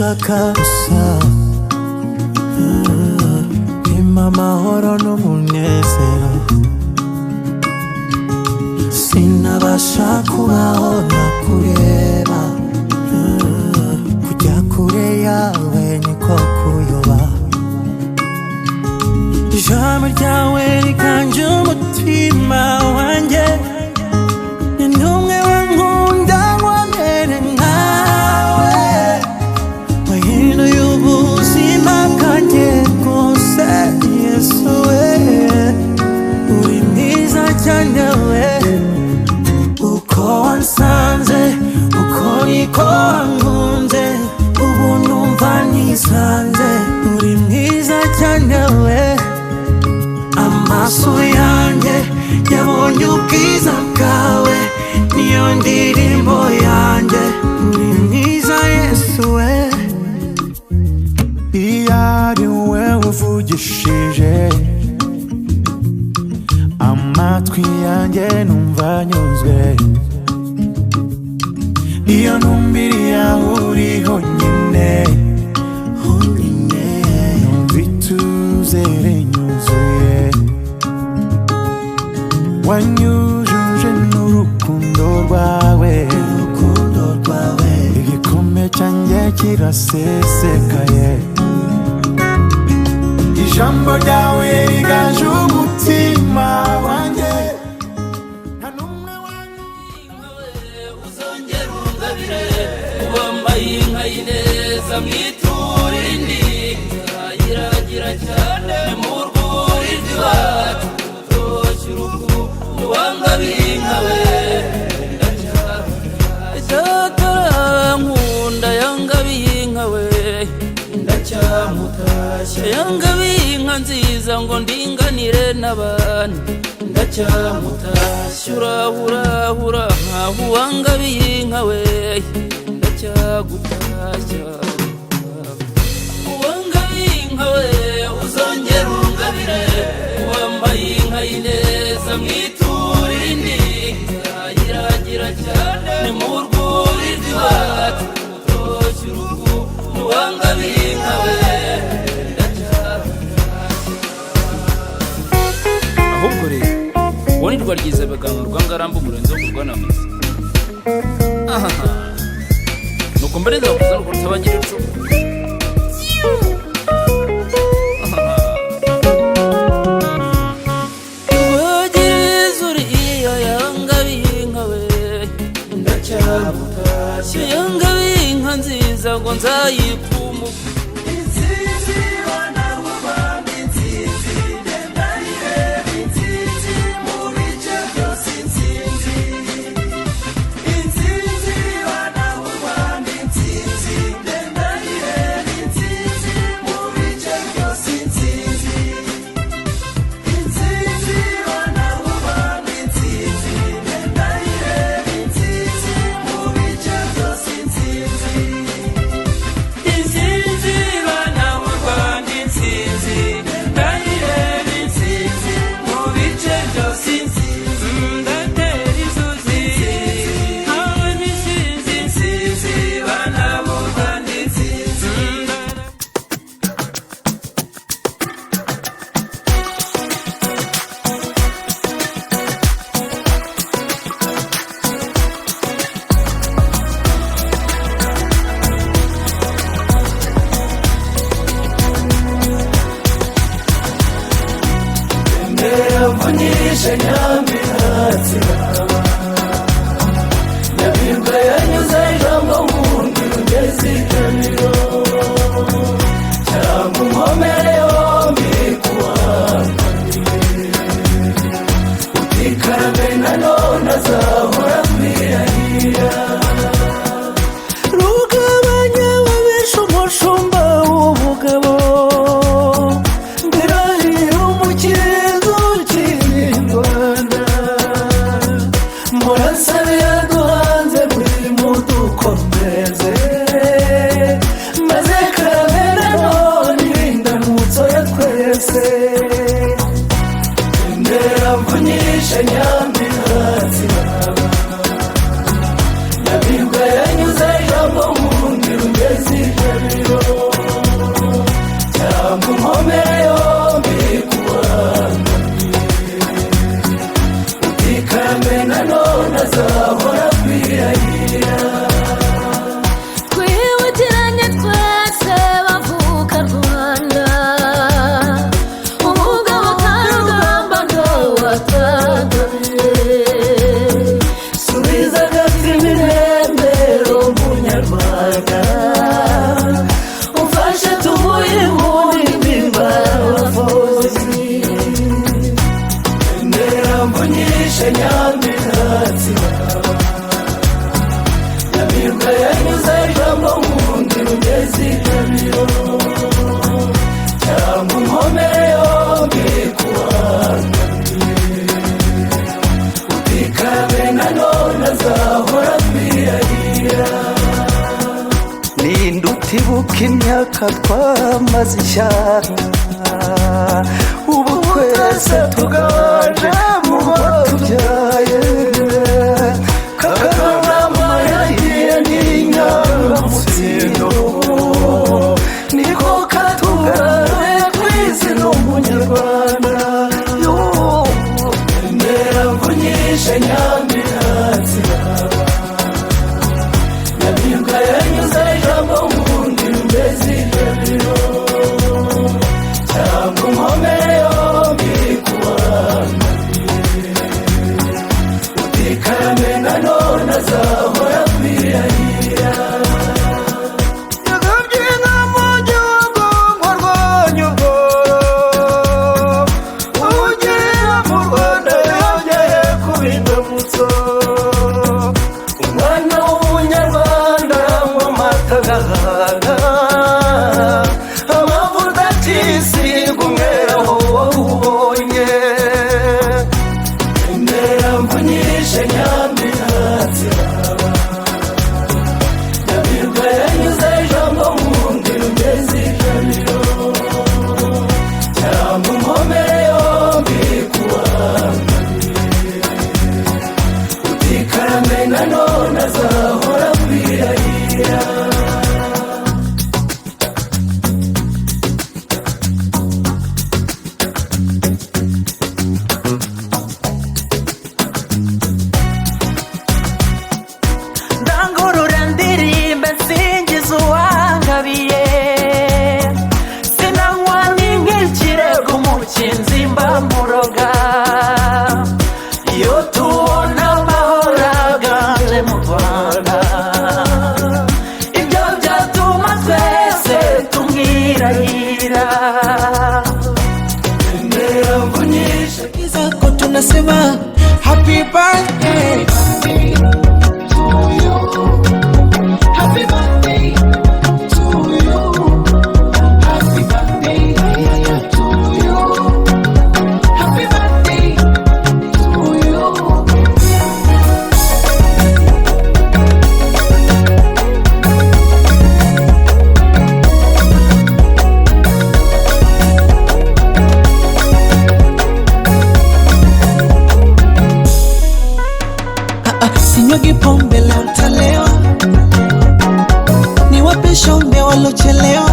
shaka gusa impa amahoro n'umunezero sinabasha kubaho nakureba kujya kure yawe niko kuyoba ijambo ryawe riganje umutima wanjye ni numwe wankunda wamere nkawe wahinduye ubuzima bwanjye bwose Yesu we uri mwiza cyane we uko wansanze uko niko wankunze ubu numva nisanze uri mwiza cyane we amaso yanjye yabonye ubwiza bwawe niyo ndirimbo yanjye uri mwiza Yesu we iyo ari we uvugishije amatwi yanjye numva anyuzwe iyo ntumbiriye aho uri honyine numva ituze rinyuzuye wanyujuje n'urukundo rwawe igikombe cyanjye kirasesekaye ijambo ryawe riganje umutima wanjye nta numwe uzongera ungabire wambaye inka y'ineza mwitura indi ayiragira cyane mu rwuri rw'iwacu utoshye urugo wangabiye inka we ndacyakarankunda yangabiye inka we ndacyamutashye yangabiye inka nziza ngo ndinganire n'abandi ndacyamutashye urahurahura nkaho wangabiye inka we ndacyagutashya wangabiye inka we uzongera ungabire wambaye inka y'ineza mwitura indi ayiragira cyane ni mu rwuri rw'iwacu utoshye urugo wangabiye inka we ahubwo rero uwo ni rwa ryiza baganga rwangaramba umurenzi wo kurwanamiza nuko mbere nzakuza nuko rutabagira icumu rwagiriza uriya yangabiye inka we ndacyamutashye yangabiye inka nziza ngo nzayikumuka Vunisha nyambirati Nyabirwa yanyuze ijambo mundi ugeze ikamiro Cyangwa umomere yombi kuwangamiye Utikarabe nanone azahora kwirahira Rugabanya babisha umushumba w'ubugabo Mbirahira umukire Rwanda imyaka twamaze ishyaka, ubu twese tuganje mu batubyaye. Kagarama yahiye n'inyangamutsindo, niko katugaruye kw'izina umunyarwanda. Emera mvunyishe Nyamiratsi, Nyamibwa yanyuze ijambo ngundi mbezi jabiro, cyangwa unkomere yombi kuwambaye, utikarame na none azahora kwirahira. Yagabye mu gihugu ngo arwanye ubworo, ugera mu Rwanda yongeye kuba indamutso. Umwana w'umunyarwanda mu mata agahanga, amavuta atisiga umwera aho wawubonye. Emera mvunyishe Nyamiratsi, Nyamibwa yanyuze ijambo ngundi mbezi jabiro, cyangwa unkomere yombi kuwambaye, utikarame na none azahora kwirahira. Ndangurura ndirimbe nsingiza uwangabiye, sinanywa n'inkikirego umukinzi mbamuroga. Iyo tubona amahoro aganje mu Rwanda, ibyo byatuma twese tumwirahira. Emera mvunyishe zako tunasema happy birthday to you, happy birthday to you, happy birthday to you, happy birthday to you. Sinyagi pombe leo ntalewa, niwape shombe walochelewa,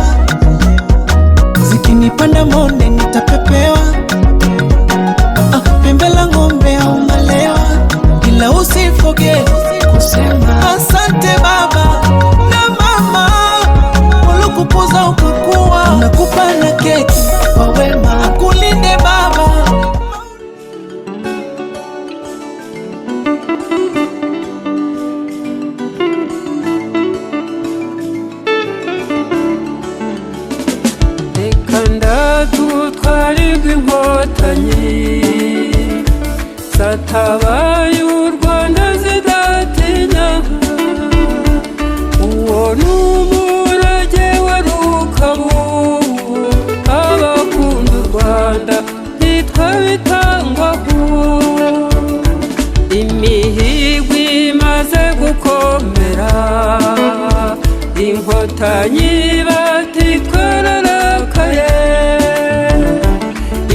zikinipanda monde nitapepewa. Pembe la ng'ombe au malewa, ila usifoge kusema asante baba na mama walokupoza ukakuwa, nakupa na keki kwa wema, akulinde baba. Tutwarirwa inkotanyi zatabaye u Rwanda zidatinya, uwo ni umurage wa Rukabu. Abakunda u Rwanda ntitwabitangwaho, imihigo imaze gukomera, inkotanyi bati twararakaye.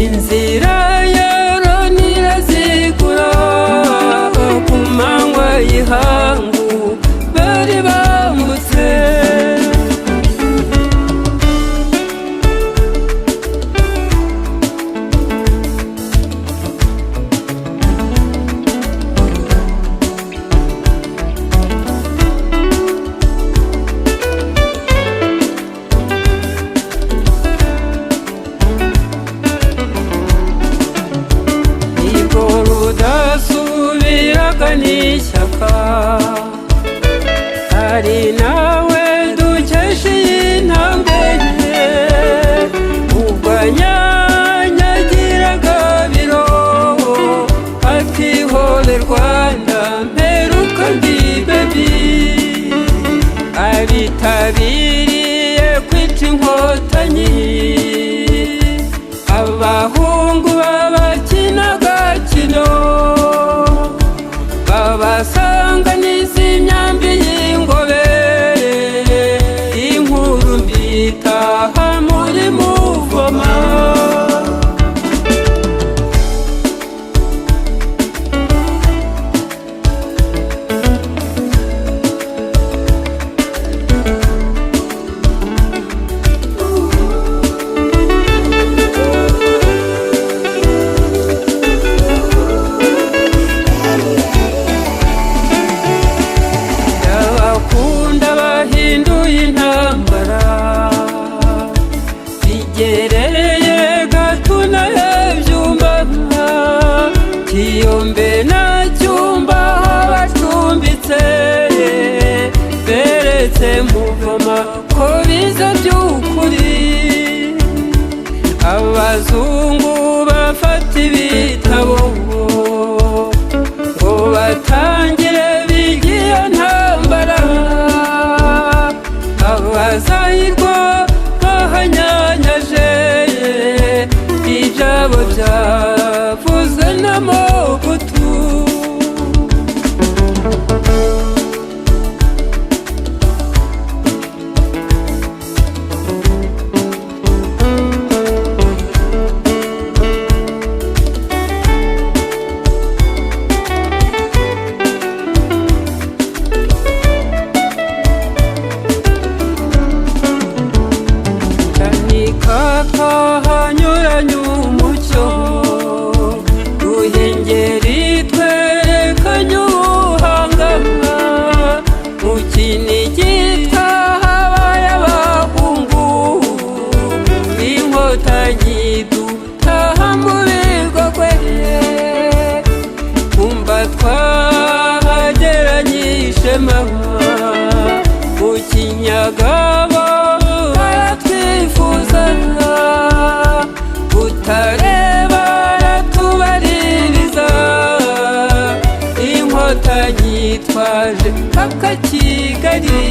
Inzira yaro nirazigura, ku manywa y'ihangu bari bambutse. N'ishyaka hari nawe dukesha iyi ntambwe ye, ubwo yanyagiraga biro atihore Rwanda mperuka ndi baby, abitabiriye kwica inkotanyi, abahungu babakinaga kino, babasanga n'iz'imyambi y'ingobe. hegereye Gatuna Byumba Kiyombe na Cyumba bacumbitse beretse Muvoma ko biza by'ukuri abazungu bafata ibitabo ngo batangire bigiye ntambara abazahirwa bahanyanyaje ibyabo byavuzwe n'amagutu hanyuranye umucyo Ruhengeri twerekanye ubuhanga mu Kinigi habaye abahungu Inkotanyi dutaha mu Bigogwe kumva twahageranye ishema mu Kinyagabo baratwifuzaga Butareba aratubaririza Inkotanyi twaje paka Kigali